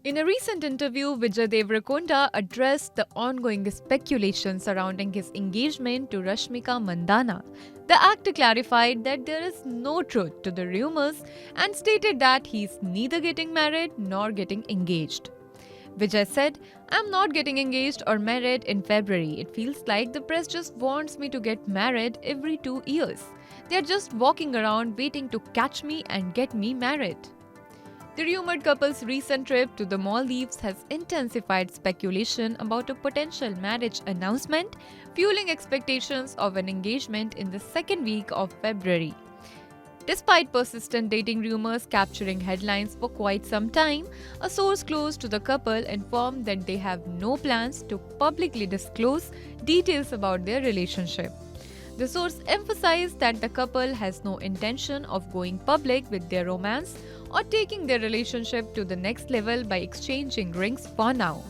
In a recent interview, Vijay Deverakonda addressed the ongoing speculation surrounding his engagement to Rashmika Mandana. The actor clarified that there is no truth to the rumors and stated that he's neither getting married nor getting engaged. Vijay said, I'm not getting engaged or married in February. It feels like the press just wants me to get married every 2 years. They're just walking around waiting to catch me and get me married. The rumored couple's recent trip to the Maldives has intensified speculation about a potential marriage announcement, fueling expectations of an engagement in the second week of February. Despite persistent dating rumors capturing headlines for quite some time, a source close to the couple informed that they have no plans to publicly disclose details about their relationship. The source emphasized that the couple has no intention of going public with their romance or taking their relationship to the next level by exchanging rings for now.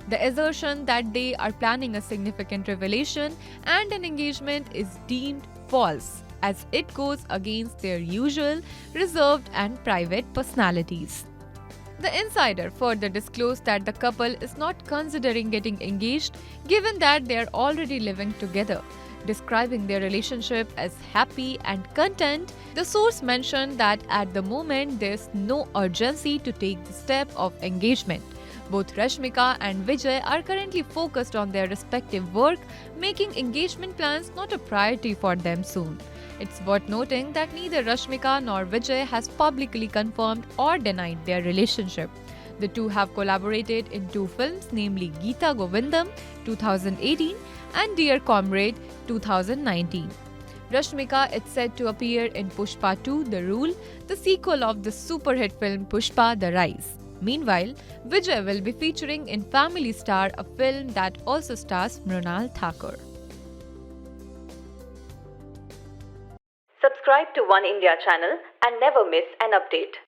The assertion that they are planning a significant revelation and an engagement is deemed false, as it goes against their usual reserved and private personalities. The insider further disclosed that the couple is not considering getting engaged given that they are already living together. Describing their relationship as happy and content, the source mentioned that at the moment there's no urgency to take the step of engagement. Both Rashmika and Vijay are currently focused on their respective work, making engagement plans not a priority for them soon. It's worth noting that neither Rashmika nor Vijay has publicly confirmed or denied their relationship. The two have collaborated in two films, namely Geeta Govindam 2018 and Dear Comrade 2019. Rashmika is said to appear in Pushpa 2 The Rule, the sequel of the super hit film Pushpa The Rise. Meanwhile, Vijay will be featuring in Family Star, a film that also stars Mrunal Thakur. Subscribe to One India channel and never miss an update.